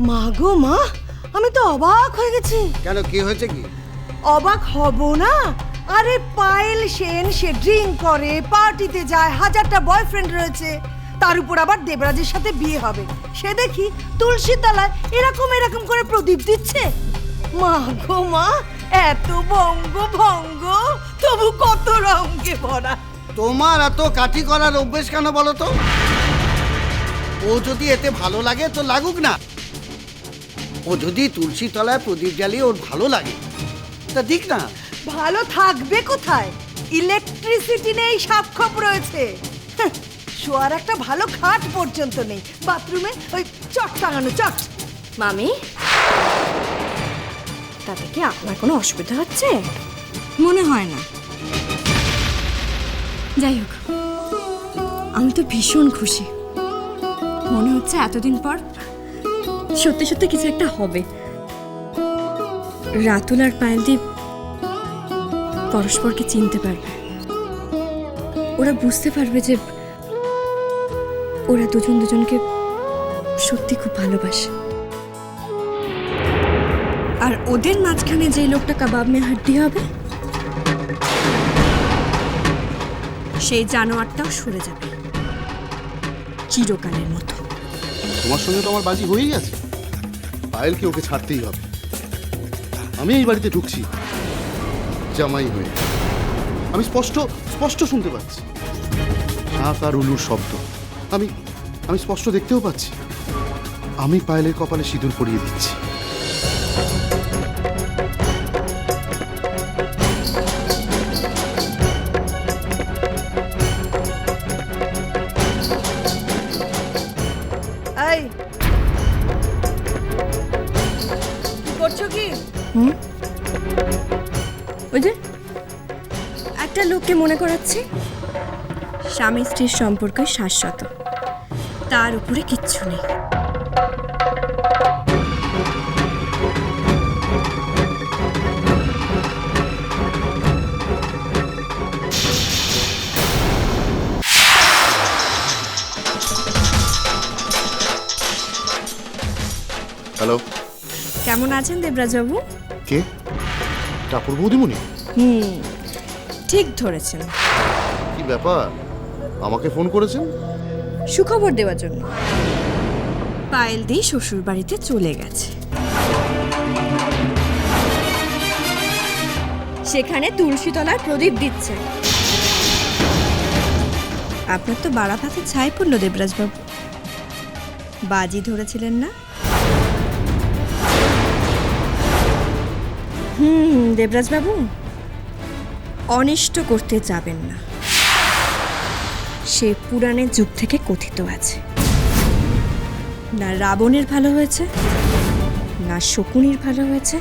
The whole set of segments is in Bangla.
মা গো মা, আমি তো অবাক হয়ে গেছি। কেন, কি হয়েছে কি? অবাক হব না? আরে পায়েল সেন সে ড্রিঙ্ক করে, পার্টিতে যায়, হাজারটা বয়ফ্রেন্ড রয়েছে, তার উপর আবার দেবরাজের সাথে বিয়ে হবে, সে দেখি তুলসী তলায় এরকম এরকম করে প্রদীপ দিচ্ছে। মা গো মা, এত বঙ্গ ভঙ্গ, তবু কত রঙে ভরা। তোমার এত কাঠি করার অভ্যেস কেন বলো তো? ও যদি এতে ভালো লাগে তো লাগুক না। ও যদি তুলসী তলায় প্রদীপ জ্বালিয়ে ওর ভালো লাগে তা দিক না। ভালো থাকবে কোথায়? ইলেকট্রিসিটি নেই, সাপখপ রয়েছে, শোয়ার একটা ভালো খাট পর্যন্ত নেই, বাথরুমে ওই চট টাঙানো চট। মামি, তাতে কি আপনার কোনো অসুবিধা হচ্ছে? মনে হয় না। যাই হোক, আমি তো ভীষণ খুশি। মনে হচ্ছে এতদিন পর সত্যি সত্যি কিছু একটা হবে। রাতুল আর পায়েলদীপ পরস্পরকে চিনতে পারবে, ওরা বুঝতে পারবে যে ওরা দুজন দুজনকে সত্যি খুব ভালোবাসে। আর ওদের মাঝখানে যে লোকটা কাবাব মে হাড্ডি হবে, সেই জানোয়ারটাও সরে যাবে চিরকালের মতো। তোমার সঙ্গে তো আমার বাজি হয়েই গেছে। পায়েলকে ওকে ছাড়তেই হবে। আমি এই বাড়িতে ঢুকছি জামাই হয়ে। আমি স্পষ্ট স্পষ্ট শুনতে পাচ্ছি শাঁখ আর উলুর শব্দ। আমি আমি স্পষ্ট দেখতেও পাচ্ছি। আমি পায়েলের কপালে সিঁদুর পরিয়ে দিচ্ছি। এই কি করছো কি? ওই যে একটা লোককে মনে করাচ্ছি স্বামী স্ত্রীর সম্পর্ক শাশ্বত, তার উপরে কিচ্ছু নেই। হ্যালো, কেমন আছেন দেবরাজবাবু? কে? টাপুর বৌদিমণি? ঠিক ধরেছেন। কি ব্যাপার, আমাকে ফোন করেছেন? সুখবর দেওয়ার জন্য। পায়েলদি শ্বশুর বাড়িতে চলে গেছে, সেখানে তুলসী তলার প্রদীপ দিচ্ছে। আপনার তো বাড়া ভাতে ছাই পড়ল দেবরাজবাবু। বাজি ধরেছিলেন না? দেবরাজবাবু, অনিষ্ট করতে যাবেন না, সে পুরাণের যুগ থেকে কথিত আছে। না রাবণের ভালো হয়েছে, না শকুনির ভালো হয়েছে,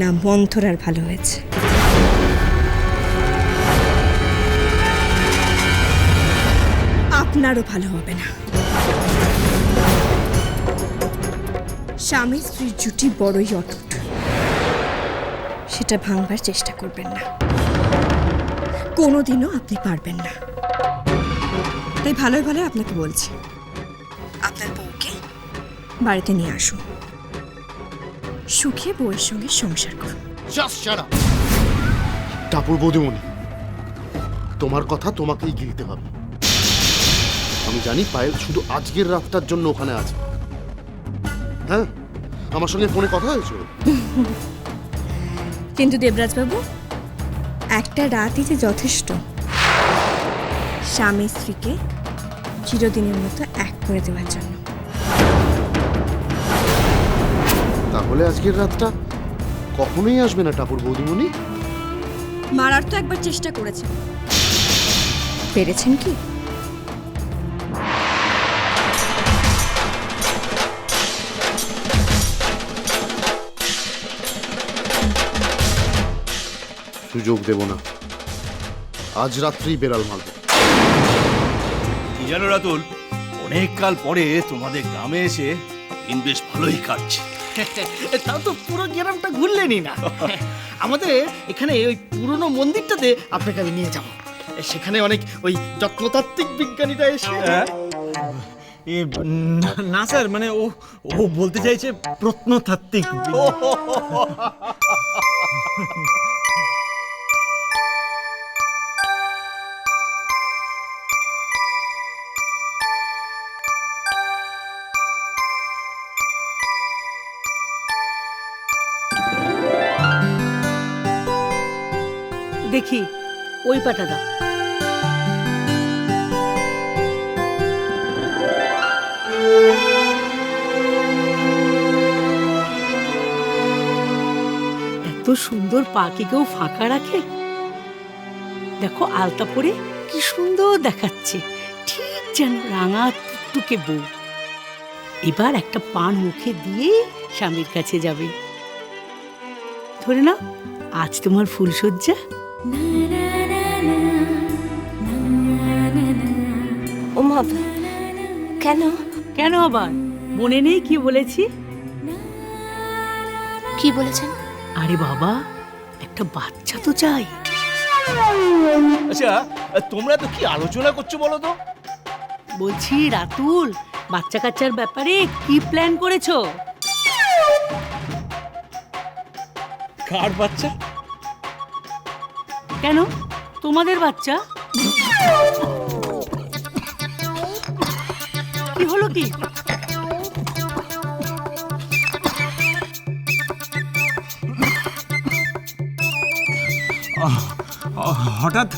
না মন্থরার ভালো হয়েছে। আপনারও ভালো হবে না। স্বামী স্ত্রীর জুটি বড়ই অটুট, সেটা ভাঙবার চেষ্টা করবেন না, কোনোদিনও আপনি পারবেন না। তাই ভালোই ভালো আপনাকে বলছি, আপনার বউকে বাড়িতে নিয়ে আসুন, সুখে বউয়ের সঙ্গে সংসার করুন। টাপুর বৌদিমণি, তোমার কথা তোমাকেই গিলতে হবে। আমি জানি পায়েল শুধু আজকের রাতটার জন্য ওখানে আছে। হ্যাঁ, আমার সঙ্গে ফোনে কথা হয়েছে। কিন্তু দেবরাজবাবু, একটা রাতই যে যথেষ্ট স্বামী স্ত্রীকে চিরদিনের মতো এক করে দেওয়ার জন্য। তাহলে আজকের রাতটা কখনোই আসবে না টাপুর বৌদিমণি? মারার তো একবার চেষ্টা করেছেন, পেরেছেন কি? সুযোগ দেব না, আজ রাত্রেই বেড়াল মারব। কি জানো রাতুল, অনেক কাল পরে তোমাদের গ্রামে এসে দিন বেশ ভালোই কাটছে। তাও তো পুরো গ্রামটা ঘুরলেনই না। আমাদের এখানে ওই পুরনো মন্দিরটাতে আপনাকে আমি নিয়ে যাব। সেখানে অনেক ওই যত্নতাত্ত্বিক বিজ্ঞানীরা এসে না স্যার মানে ও ও বলতে চাইছে প্রত্নতাত্ত্বিক। দেখি ওই পাটা দাও। এত সুন্দর পা কি কেউ ফাঁকা রাখে? দেখো আলতা পরে কি সুন্দর দেখাচ্ছে, ঠিক যেন রাঙা টুকটুকে বউ। এবার একটা পান মুখে দিয়ে স্বামীর কাছে যাবে। ধরে নাও আজ তোমার ফুলসজ্জা। ওমা, কেন? কেন আবার মনে নেই কি বলেছি? কি বলেছেন? আরে বাবা, একটা বাচ্চা তো চাই। আচ্ছা তোমরা তো কি আলোচনা করছো বলো তো? বলছি রাতুল, বাচ্চা কাচ্চার ব্যাপারে কি প্ল্যান করেছো? কার বাচ্চা? কেন তোমাদের বাচ্চা? কি হলো কি? হঠাৎ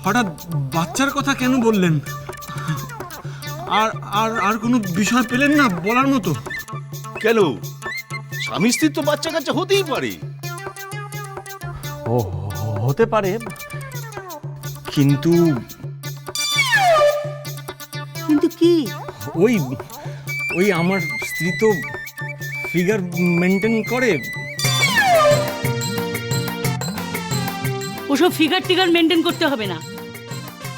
হঠাৎ বাচ্চার কথা কেন বললেন? আর আর আর কোনো বিষয় পেলেন না বলার মতো? কেন, স্বামী স্ত্রীর তো বাচ্চা কাচ্চা হতেই পারে। ও হতে পারে, কিন্তু কিন্তু কি? ওই ওই আমার স্ত্রী তো ফিগার মেনটেন করে। ওসব ফিগার টিগার মেনটেন করতে হবে না।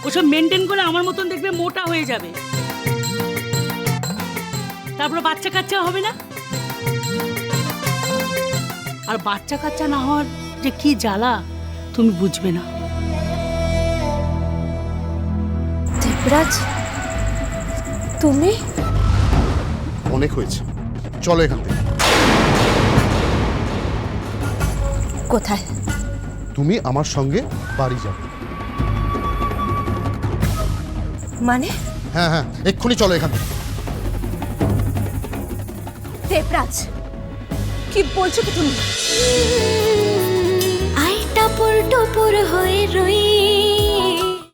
ওসব মেনটেন করে আমার মতন দেখবে মোটা হয়ে যাবে, তারপর বাচ্চা কাচ্চা হবে না। আর বাচ্চা কাচ্চা না হওয়ার যে কি জ্বালা তুমি বুঝবে না। দেবরাজ, তুমি? অনেক হয়েছে, চলো এখান থেকে। কোথায়? তুমি আমার সঙ্গে বাড়ি যাবে। মানে? হ্যাঁ হ্যাঁ, এক্ষুনি চলো এখান থেকে। দেবরাজ, কি বলছো কি তুমি? আই টাপুর টুপুর হয়ে রই